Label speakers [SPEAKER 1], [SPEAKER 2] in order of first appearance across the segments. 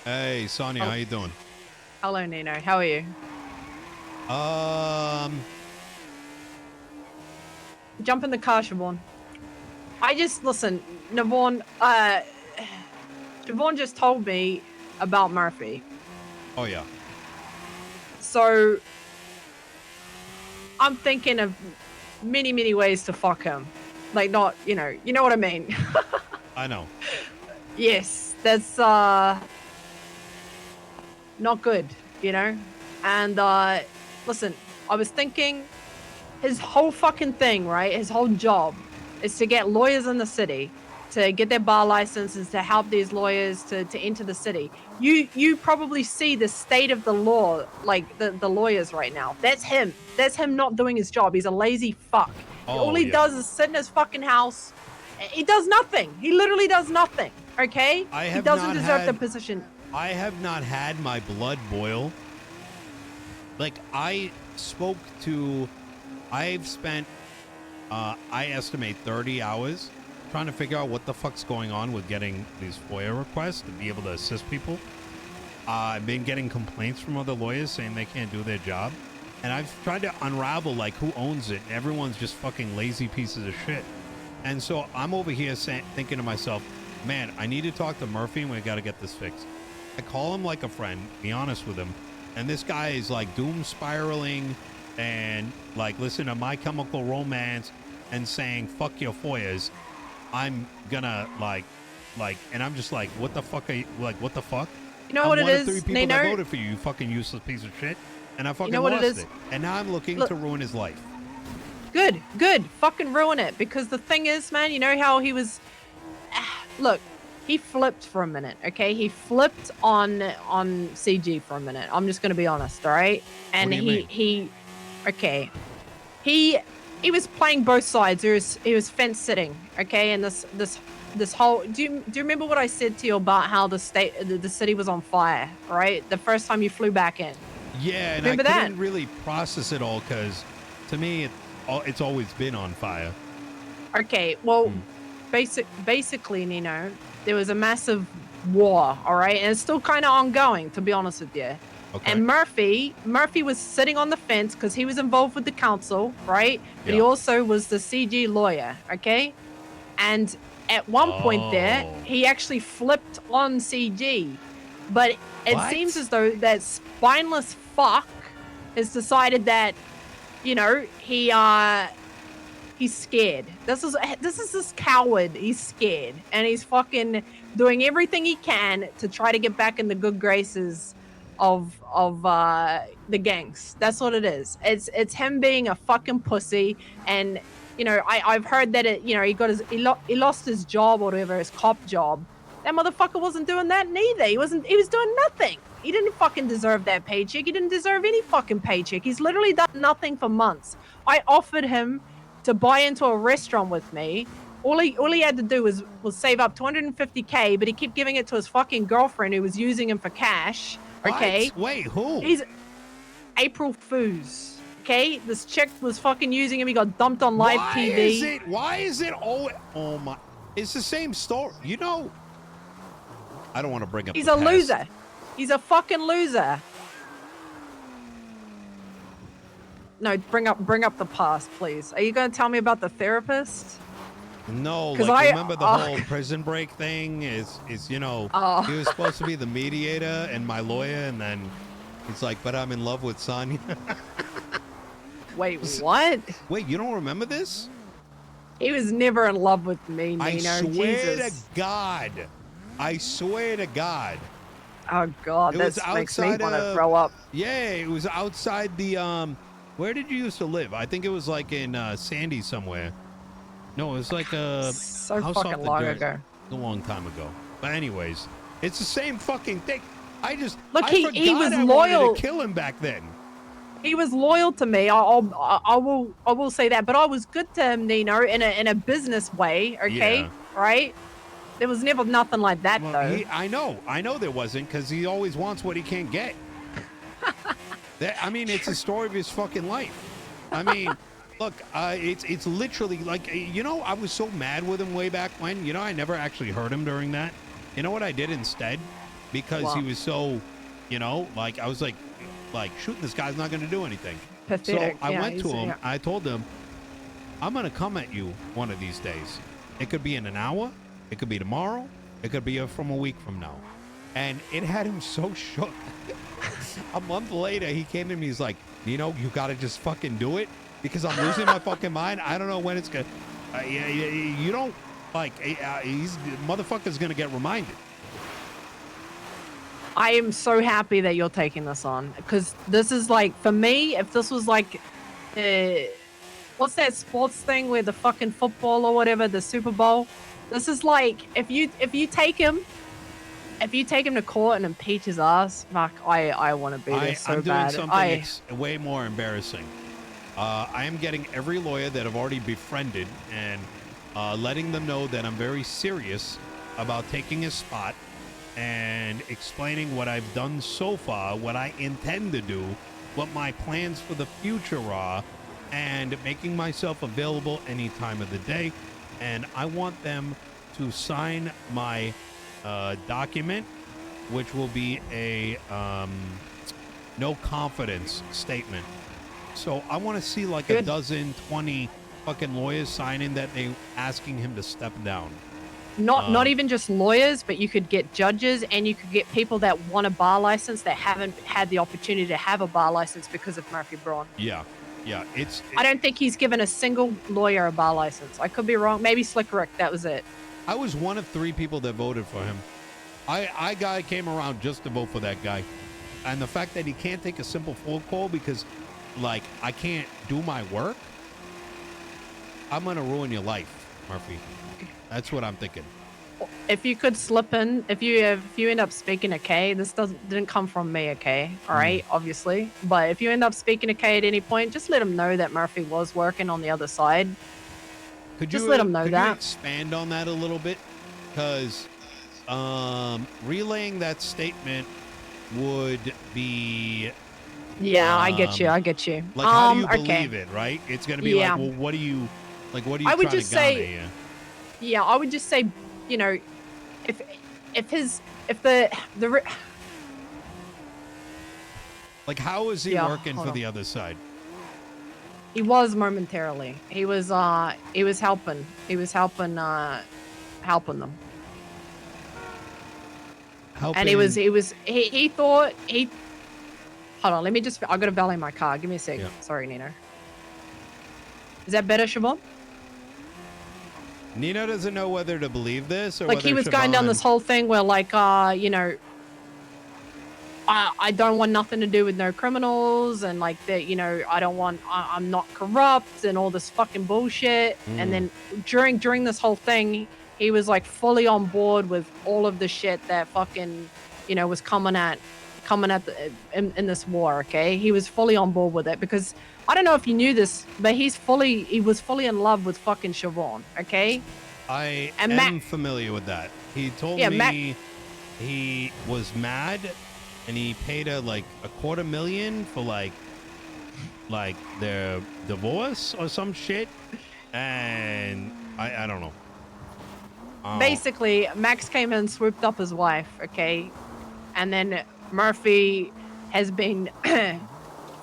[SPEAKER 1] Hey, Sonya, how
[SPEAKER 2] Oh,
[SPEAKER 1] you doing?
[SPEAKER 2] hello, Nino. How are you?
[SPEAKER 1] Um,
[SPEAKER 2] Jump in the car, Siobhan. I just listen, Navon. Siobhan just told me about Murphy,
[SPEAKER 1] oh yeah,
[SPEAKER 2] so I'm thinking of many, many ways to fuck him. Like, not, you know what I mean.
[SPEAKER 1] I know.
[SPEAKER 2] Yes, that's not good, And listen, I was thinking his whole fucking thing, right? His whole job is to get lawyers in the city, to get their bar licenses, to help these lawyers to enter the city. You probably see the state of the law, like the lawyers right now. That's him. That's him not doing his job. He's a lazy fuck. All
[SPEAKER 1] Oh
[SPEAKER 2] he
[SPEAKER 1] yeah.
[SPEAKER 2] does is sit in his fucking house. He does nothing. He literally does nothing. Okay?
[SPEAKER 1] I
[SPEAKER 2] He
[SPEAKER 1] have
[SPEAKER 2] doesn't
[SPEAKER 1] not
[SPEAKER 2] deserve the
[SPEAKER 1] had.
[SPEAKER 2] position.
[SPEAKER 1] I have not had my blood boil. Like I spoke to. I've spent. I estimate 30 hours trying to figure out what the fuck's going on with getting these FOIA requests to be able to assist people. I've been getting complaints from other lawyers saying they can't do their job. And I've tried to unravel like who owns it. And everyone's just fucking lazy pieces of shit. And so I'm over here thinking to myself, man, I need to talk to Murphy and we got to get this fixed. I call him like a friend, be honest with him. And this guy is like doom spiraling and like listen to My Chemical Romance and saying, fuck your FOIAs. I'm gonna and I'm just like, what the fuck are you, like, what the fuck?
[SPEAKER 2] You know
[SPEAKER 1] I'm
[SPEAKER 2] what it
[SPEAKER 1] one of three
[SPEAKER 2] is,
[SPEAKER 1] people that
[SPEAKER 2] Nino?
[SPEAKER 1] voted for you, you fucking useless piece of shit. And I
[SPEAKER 2] You
[SPEAKER 1] fucking
[SPEAKER 2] know what it
[SPEAKER 1] lost
[SPEAKER 2] is?
[SPEAKER 1] it. And now I'm looking
[SPEAKER 2] Look,
[SPEAKER 1] to ruin his life.
[SPEAKER 2] good, good. Fucking ruin it. Because the thing is, man, you know how he was. Look, he flipped for a minute. Okay, he flipped on CG for a minute. I'm just gonna be honest, all right.
[SPEAKER 1] What
[SPEAKER 2] And
[SPEAKER 1] do you mean?
[SPEAKER 2] okay, he he was playing both sides. He was fence sitting. Okay, and this whole. Do you remember what I said to you about how the city was on fire? Right, the first time you flew back in.
[SPEAKER 1] Yeah, and I
[SPEAKER 2] Remember that?
[SPEAKER 1] couldn't really process it all because to me, it's always been on fire.
[SPEAKER 2] Okay, well,
[SPEAKER 1] Hmm.
[SPEAKER 2] basically, Nino, there was a massive war, all right, and it's still kind of ongoing, to be honest with you.
[SPEAKER 1] Okay.
[SPEAKER 2] And Murphy was sitting on the fence because he was involved with the council, right? But he
[SPEAKER 1] Yeah.
[SPEAKER 2] also was the CG lawyer, okay? And at one point there,
[SPEAKER 1] Oh.
[SPEAKER 2] he actually flipped on CG, but it seems
[SPEAKER 1] What?
[SPEAKER 2] as though that spineless fuck has decided that he's scared. This is this coward. He's scared, and he's fucking doing everything he can to try to get back in the good graces of the gangs. That's what it is. It's him being a fucking pussy, and I've heard that he lost his job or whatever, his cop job. That motherfucker wasn't doing that neither. He was doing nothing. He didn't fucking deserve that paycheck. He didn't deserve any fucking paycheck. He's literally done nothing for months. I offered him to buy into a restaurant with me. All he had to do was save up 250K, but he kept giving it to his fucking girlfriend who was using him for cash.
[SPEAKER 1] What?
[SPEAKER 2] Okay.
[SPEAKER 1] Wait, who?
[SPEAKER 2] He's April Fools. Okay. This chick was fucking using him. He got dumped on live
[SPEAKER 1] Why is
[SPEAKER 2] TV.
[SPEAKER 1] it? Why is it always? Oh my! It's the same story. You know, I don't want to bring up
[SPEAKER 2] He's
[SPEAKER 1] the
[SPEAKER 2] a
[SPEAKER 1] past.
[SPEAKER 2] loser. He's a fucking loser. No, bring up the past, please. Are you going to tell me about the therapist?
[SPEAKER 1] No,
[SPEAKER 2] Because
[SPEAKER 1] like
[SPEAKER 2] I,
[SPEAKER 1] remember the whole prison break thing? Is he was supposed to be the mediator and my lawyer, and then he's like, "But I'm in love with Sonya."
[SPEAKER 2] wait, what?
[SPEAKER 1] Wait, you don't remember this?
[SPEAKER 2] He was never in love with me, Nino.
[SPEAKER 1] I swear
[SPEAKER 2] Jesus.
[SPEAKER 1] to God. I swear to God.
[SPEAKER 2] Oh God,
[SPEAKER 1] It was
[SPEAKER 2] that makes me
[SPEAKER 1] outside
[SPEAKER 2] want to
[SPEAKER 1] of.
[SPEAKER 2] throw up.
[SPEAKER 1] Yeah, it was outside the. Where did you used to live? I think it was like in Sandy somewhere. No, it was like a
[SPEAKER 2] So
[SPEAKER 1] house off
[SPEAKER 2] fucking
[SPEAKER 1] the
[SPEAKER 2] long
[SPEAKER 1] dirt
[SPEAKER 2] ago.
[SPEAKER 1] a long time ago. But anyways, it's the same fucking thing.
[SPEAKER 2] Look,
[SPEAKER 1] I
[SPEAKER 2] he
[SPEAKER 1] forgot
[SPEAKER 2] was
[SPEAKER 1] I wanted
[SPEAKER 2] loyal.
[SPEAKER 1] to kill him back then.
[SPEAKER 2] He was loyal to me. I will say that. But I was good to him, Nino, in a business way.
[SPEAKER 1] Yeah.
[SPEAKER 2] Okay, right? There was never nothing like that
[SPEAKER 1] Well,
[SPEAKER 2] though.
[SPEAKER 1] I know there wasn't because he always wants what he can't get. I mean, it's the story of his fucking life. I mean, look, it's literally like I was so mad with him way back when. I never actually heard him during that. You know what I did instead? because he
[SPEAKER 2] Wow.
[SPEAKER 1] was so, like I was like shoot, this guy's not going to do anything.
[SPEAKER 2] Pathetic.
[SPEAKER 1] So I
[SPEAKER 2] Yeah,
[SPEAKER 1] went to him.
[SPEAKER 2] yeah.
[SPEAKER 1] I told him, I'm going to come at you one of these days. It could be in an hour. It could be tomorrow. It could be from a week from now. And it had him so shook. A month later, he came to me. He's like, Nino, you got to just fucking do it because I'm losing my fucking mind. I don't know when it's going to. You don't like, motherfucker's going to get reminded.
[SPEAKER 2] I am so happy that you're taking this on because this is like, for me, if this was like, what's that sports thing where the fucking football or whatever, the Super Bowl? This is like, if you take him to court and impeach his ass, fuck, I want to be there so
[SPEAKER 1] I'm doing
[SPEAKER 2] bad.
[SPEAKER 1] something that's way more embarrassing. I am getting every lawyer that I've already befriended and letting them know that I'm very serious about taking his spot and explaining what I've done so far, what I intend to do, what my plans for the future are, and making myself available any time of the day. And I want them to sign my document, which will be a no confidence statement. So I want to see like
[SPEAKER 2] Good.
[SPEAKER 1] a dozen, 20 fucking lawyers signing that they asking him to step down.
[SPEAKER 2] Not even just lawyers, but you could get judges and you could get people that want a bar license that haven't had the opportunity to have a bar license because of Murphy Braun.
[SPEAKER 1] Yeah.
[SPEAKER 2] I don't think he's given a single lawyer a bar license. I could be wrong. Maybe Slick Rick, that was it.
[SPEAKER 1] I was one of 3 people that voted for him. I came around just to vote for that guy. And the fact that he can't take a simple phone call because, like, I can't do my work, I'm going to ruin your life, Murphy. That's what I'm thinking.
[SPEAKER 2] If you could slip in, if you end up speaking to Kay, this didn't come from me, okay? All right, obviously. But if you end up speaking to Kay at any point, just let him know that Murphy was working on the other side.
[SPEAKER 1] Could
[SPEAKER 2] just
[SPEAKER 1] you
[SPEAKER 2] let him know
[SPEAKER 1] could
[SPEAKER 2] that.
[SPEAKER 1] you expand on that a little bit? Because relaying that statement would be
[SPEAKER 2] Yeah, I get you. Like,
[SPEAKER 1] how do you believe it, right? It's gonna be like, well, what do you
[SPEAKER 2] I would
[SPEAKER 1] trying
[SPEAKER 2] just
[SPEAKER 1] to gather
[SPEAKER 2] say,
[SPEAKER 1] here?
[SPEAKER 2] yeah, I would just say, you know, if the
[SPEAKER 1] Like, how is he
[SPEAKER 2] Yeah,
[SPEAKER 1] working
[SPEAKER 2] hold
[SPEAKER 1] for
[SPEAKER 2] on.
[SPEAKER 1] the other side?
[SPEAKER 2] he was momentarily, he was helping them. And he thought hold on, I gotta valet my car. Give me a sec.
[SPEAKER 1] Yeah.
[SPEAKER 2] Sorry, Nino. Is that better, Siobhan?
[SPEAKER 1] Nino doesn't know whether to believe this or
[SPEAKER 2] Like
[SPEAKER 1] whether
[SPEAKER 2] he was going down
[SPEAKER 1] Siobhan-
[SPEAKER 2] this whole thing where like, you know, I don't want nothing to do with no criminals and like that, you know, I'm not corrupt and all this fucking bullshit. And then during this whole thing, he was like fully on board with all of the shit that fucking, you know, was coming in this war. Okay. He was fully on board with it because I don't know if you knew this, but he was fully in love with fucking Siobhan. Okay.
[SPEAKER 1] I
[SPEAKER 2] And
[SPEAKER 1] am familiar with that. He told me he was mad and he paid her like $250,000 for like their divorce or some shit. And I don't know.
[SPEAKER 2] Basically, Max came in, swooped up his wife, okay? And then Murphy has been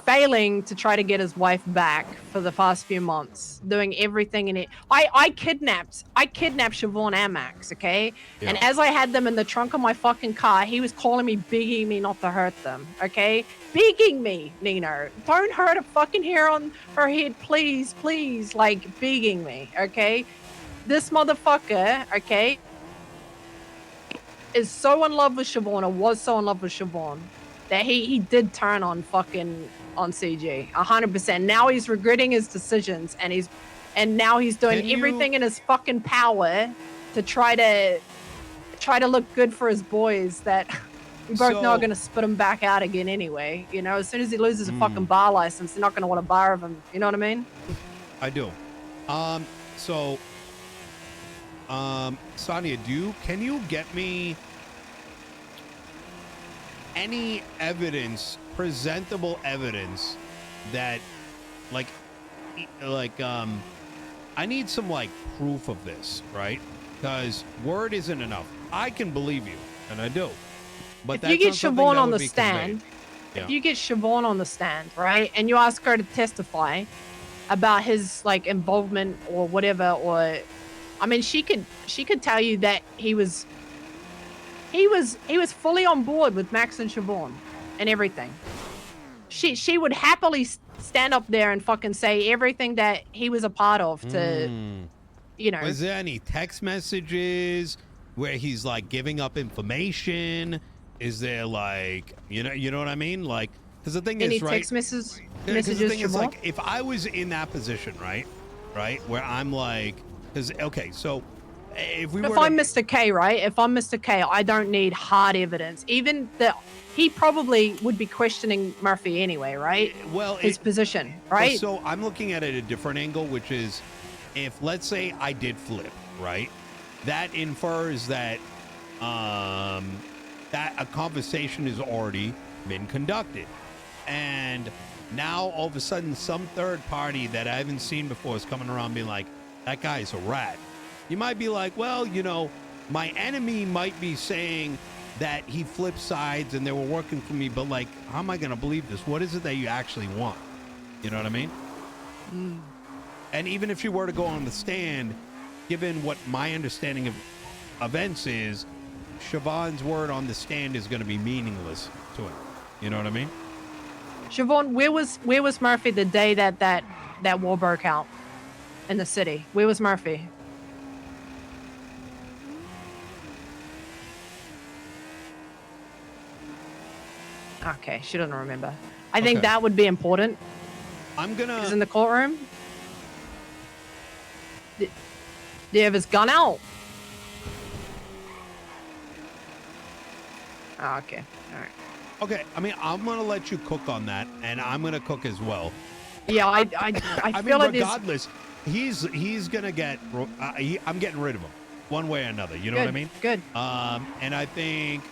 [SPEAKER 2] failing to try to get his wife back for the past few months, doing everything in it. I kidnapped Siobhan and Max, okay?
[SPEAKER 1] Yeah.
[SPEAKER 2] And as I had them in the trunk of my fucking car, he was calling me, begging me not to hurt them, okay? Begging me, Nino. Don't hurt a fucking hair on her head, please, please. Like, begging me, okay? This motherfucker, okay, is so in love with Siobhan, or was so in love with Siobhan, that he did turn on CG 100%. Now he's regretting his decisions, and now he's doing everything in his fucking power to try to look good for his boys that we both know are going to spit him back out again anyway. You know, as soon as he loses a fucking bar license, they're not going to want a bar of him. You know what I mean?
[SPEAKER 1] I do. Sonya, can you get me any evidence, presentable evidence that I need some like proof of this, right? Because word isn't enough. I can believe you, and I do. But
[SPEAKER 2] if
[SPEAKER 1] that's
[SPEAKER 2] you get
[SPEAKER 1] not something
[SPEAKER 2] Siobhan
[SPEAKER 1] that
[SPEAKER 2] on
[SPEAKER 1] would
[SPEAKER 2] the
[SPEAKER 1] be
[SPEAKER 2] stand,
[SPEAKER 1] conveyed.
[SPEAKER 2] if
[SPEAKER 1] Yeah.
[SPEAKER 2] you get Siobhan on the stand, right, and you ask her to testify about his like involvement or whatever, or I mean, she could tell you that he was fully on board with Max and Siobhan and everything. She would happily stand up there and fucking say everything that he was a part of to, you know.
[SPEAKER 1] Was there any text messages where he's like giving up information? Is there like, you know what I mean? Like, because the thing
[SPEAKER 2] Any
[SPEAKER 1] is, right?
[SPEAKER 2] text messages,
[SPEAKER 1] Because the thing is,
[SPEAKER 2] Siobhan?
[SPEAKER 1] like, if I was in that position, right, where I'm like, because okay, so if we were,
[SPEAKER 2] If I'm Mr. K, right? If I'm Mr. K, I don't need hard evidence. Even that he probably would be questioning Murphy anyway, right?
[SPEAKER 1] well,
[SPEAKER 2] His position,
[SPEAKER 1] well,
[SPEAKER 2] right?
[SPEAKER 1] so I'm looking at it a different angle, which is, if let's say I did flip, right, that infers that that a conversation has already been conducted, and now all of a sudden some third party that I haven't seen before is coming around being like, that guy's a rat. You might be like, well, my enemy might be saying that he flipped sides and they were working for me, but like, how am I going to believe this? What is it that you actually want? You know what I mean? And even if you were to go on the stand, given what my understanding of events is, Siobhan's word on the stand is going to be meaningless to him. You know what I mean?
[SPEAKER 2] Siobhan, where was Murphy the day that war broke out in the city? Where was Murphy? Okay, she doesn't remember. I think that would be important.
[SPEAKER 1] I'm gonna.
[SPEAKER 2] He's in the courtroom. Do you have his gun out? Oh, okay. All right.
[SPEAKER 1] Okay, I mean, I'm gonna let you cook on that, and I'm gonna cook as well.
[SPEAKER 2] Yeah, I
[SPEAKER 1] I
[SPEAKER 2] feel
[SPEAKER 1] mean,
[SPEAKER 2] like
[SPEAKER 1] regardless, he's gonna get. I'm getting rid of him, one way or another. You know what I mean?
[SPEAKER 2] Good.
[SPEAKER 1] And I think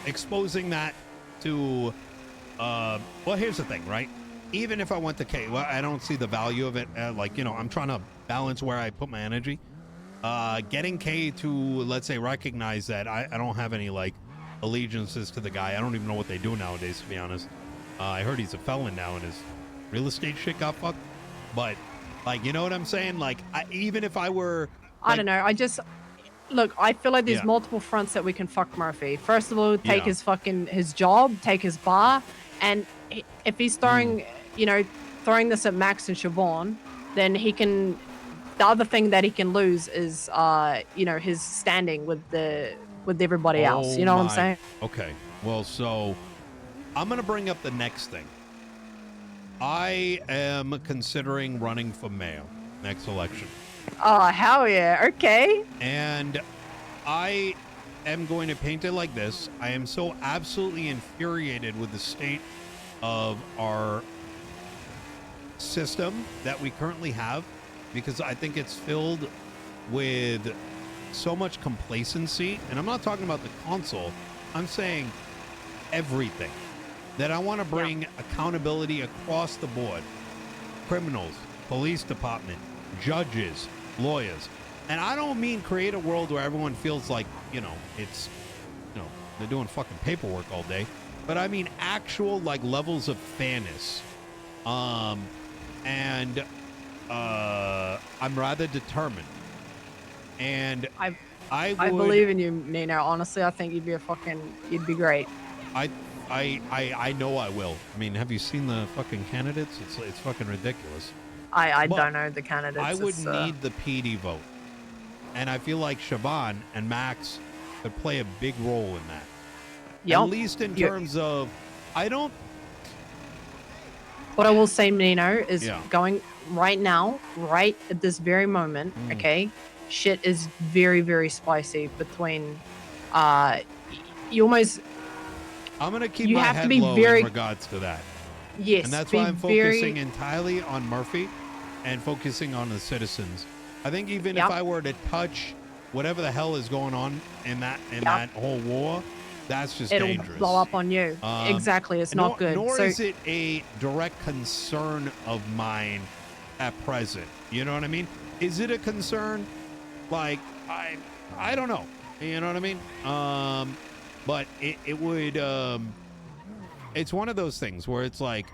[SPEAKER 1] exposing that to, well, here's the thing, right? Even if I went to K, well, I don't see the value of it. Like, I'm trying to balance where I put my energy. Getting K to, let's say, recognize that I don't have any like allegiances to the guy. I don't even know what they do nowadays, to be honest. I heard he's a felon now and his real estate shit got fucked. But like, you know what I'm saying? Like, even if I were,
[SPEAKER 2] I don't know. Look, I feel like there's
[SPEAKER 1] Yeah.
[SPEAKER 2] multiple fronts that we can fuck Murphy. First of all, take
[SPEAKER 1] Yeah.
[SPEAKER 2] his job, take his bar, and if he's throwing, throwing this at Max and Siobhan, then he can. The other thing that he can lose is, his standing with everybody else. You know what I'm saying?
[SPEAKER 1] Okay. Well, so I'm gonna bring up the next thing. I am considering running for mayor next election.
[SPEAKER 2] Oh, hell yeah. Okay.
[SPEAKER 1] And I am going to paint it like this. I am so absolutely infuriated with the state of our system that we currently have, because I think it's filled with so much complacency. And I'm not talking about the console. I'm saying everything. That I want to bring accountability across the board. Criminals, police department, judges, lawyers. And I don't mean create a world where everyone feels like, it's, they're doing fucking paperwork all day. But I mean actual like levels of fairness. I'm rather determined. And I
[SPEAKER 2] believe in you, Nino. Honestly, I think you'd be great.
[SPEAKER 1] I know I will. I mean, have you seen the fucking candidates? It's fucking ridiculous.
[SPEAKER 2] I
[SPEAKER 1] But
[SPEAKER 2] don't know the candidates.
[SPEAKER 1] I would need the PD vote. And I feel like Siobhan and Max could play a big role in that.
[SPEAKER 2] Yep.
[SPEAKER 1] At least in terms of,
[SPEAKER 2] What I will say, Nino, is going right now, right at this very moment, okay, shit is very, very spicy between, you almost...
[SPEAKER 1] I'm going to keep my head low in regards to that.
[SPEAKER 2] Yes.
[SPEAKER 1] And that's why I'm focusing entirely on Murphy and focusing on the citizens. I think even if I were to touch whatever the hell is going on in that whole war, that's just dangerous.
[SPEAKER 2] It'll blow up on you. Exactly. It's not good.
[SPEAKER 1] Nor is it a direct concern of mine at present. You know what I mean? Is it a concern? Like, I don't know. You know what I mean? But it would. It's one of those things where it's like,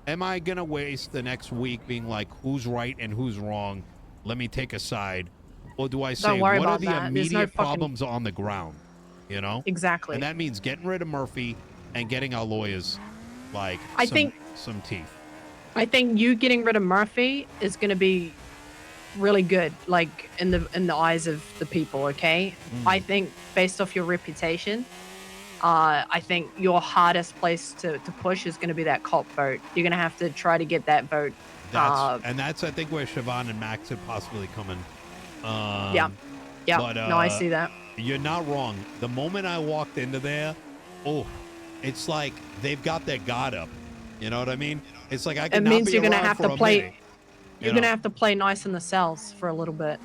[SPEAKER 1] am I gonna waste the next week being like, who's right and who's wrong? Let me take a side, or do I say
[SPEAKER 2] Don't worry
[SPEAKER 1] what are
[SPEAKER 2] about
[SPEAKER 1] the
[SPEAKER 2] that. There's no
[SPEAKER 1] immediate
[SPEAKER 2] fucking
[SPEAKER 1] problems on the ground? You know,
[SPEAKER 2] exactly.
[SPEAKER 1] and that means getting rid of Murphy and getting our lawyers like some teeth.
[SPEAKER 2] I think you getting rid of Murphy is going to be really good, like in the eyes of the people. Okay, I think based off your reputation, I think your hardest place to push is going to be that cop vote. You're going to have to try to get that vote.
[SPEAKER 1] That's I think where Siobhan and Max are possibly coming.
[SPEAKER 2] Yeah.
[SPEAKER 1] But
[SPEAKER 2] No, I see that.
[SPEAKER 1] you're not wrong. The moment I walked into there, it's like they've got their guard up. You know what I mean? It's like I can.
[SPEAKER 2] It means you're gonna have to play.
[SPEAKER 1] Minute,
[SPEAKER 2] you're gonna have to play nice in the cells for a little bit.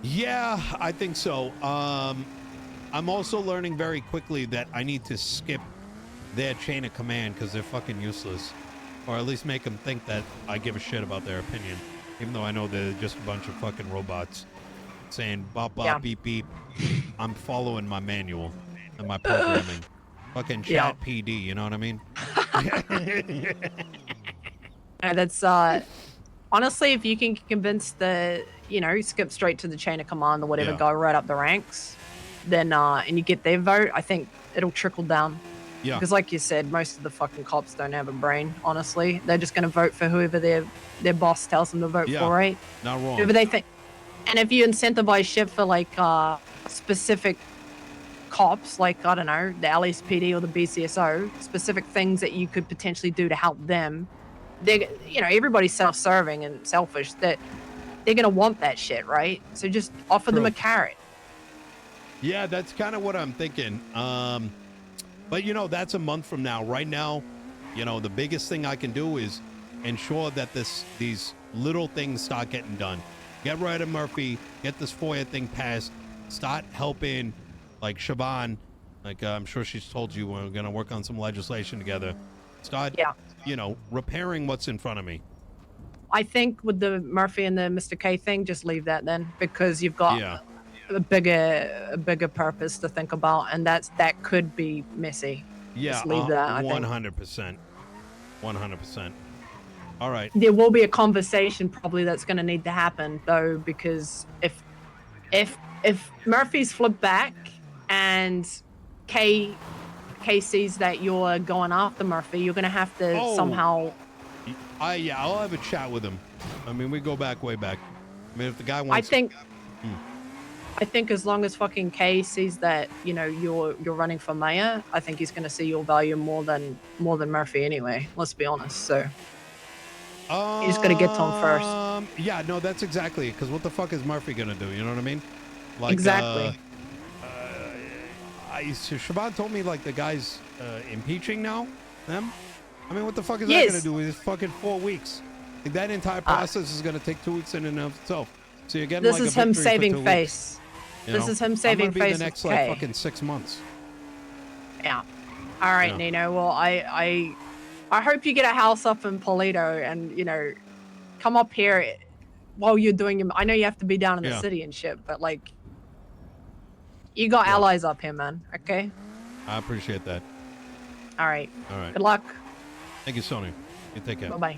[SPEAKER 1] Yeah, I think so. I'm also learning very quickly that I need to skip their chain of command because they're fucking useless, or at least make them think that I give a shit about their opinion, even though I know they're just a bunch of fucking robots saying bop bop beep beep. I'm following my manual and my programming. Fucking chat PD, you know what I mean?
[SPEAKER 2] And that's honestly, if you can convince skip straight to the chain of command or whatever, go right up the ranks, then and you get their vote, I think it'll trickle down. Yeah. Because like you said, most of the fucking cops don't have a brain, honestly. They're just gonna vote for whoever their boss tells them to vote for, right?
[SPEAKER 1] Not wrong.
[SPEAKER 2] Whoever they think. And if you incentivize shit for like specific cops, like I don't know, the LSPD or the BCSO, specific things that you could potentially do to help them, everybody's self-serving and selfish, that they're gonna want that shit, right? So just offer them a carrot.
[SPEAKER 1] Yeah, that's kind of what I'm thinking. But that's a month from now. Right now, the biggest thing I can do is ensure that these little things start getting done. Get rid of Murphy, get this FOIA thing passed, start helping, like Siobhan, like I'm sure she's told you we're going to work on some legislation together. Start, repairing what's in front of me.
[SPEAKER 2] I think with the Murphy and the Mr. K thing, just leave that then, because you've got a bigger purpose to think about, and that could be messy.
[SPEAKER 1] Yeah,
[SPEAKER 2] just leave that.
[SPEAKER 1] 100%. 100%. All right.
[SPEAKER 2] There will be a conversation probably that's going to need to happen though, because if Murphy's flipped back and K sees that you're going after Murphy, you're going to have to somehow.
[SPEAKER 1] I'll have a chat with him. I mean, we go back way back. I mean, if the guy wants.
[SPEAKER 2] I think as long as fucking K sees that you're running for mayor, I think he's going to see your value more than Murphy anyway. Let's be honest. So. You just gotta get to him first.
[SPEAKER 1] Yeah, no, that's exactly it. Because what the fuck is Murphy gonna do? You know what I mean? Like,
[SPEAKER 2] exactly.
[SPEAKER 1] Siobhan told me like the guy's impeaching now them. I mean, what the fuck is that gonna do? It's fucking 4 weeks. Like, that entire process is gonna take 2 weeks in and of itself. So you're getting
[SPEAKER 2] this is him saving face. This is him saving face.
[SPEAKER 1] I'm gonna be the next like fucking 6 months.
[SPEAKER 2] Yeah. All right, Nino. Well, I hope you get a house up in Polito and, come up here while you're doing I know you have to be down in the city and shit, but like, you got allies up here, man. Okay?
[SPEAKER 1] I appreciate that.
[SPEAKER 2] All right.
[SPEAKER 1] All right.
[SPEAKER 2] Good luck.
[SPEAKER 1] Thank you, Sonya. You take care.
[SPEAKER 2] Bye-bye.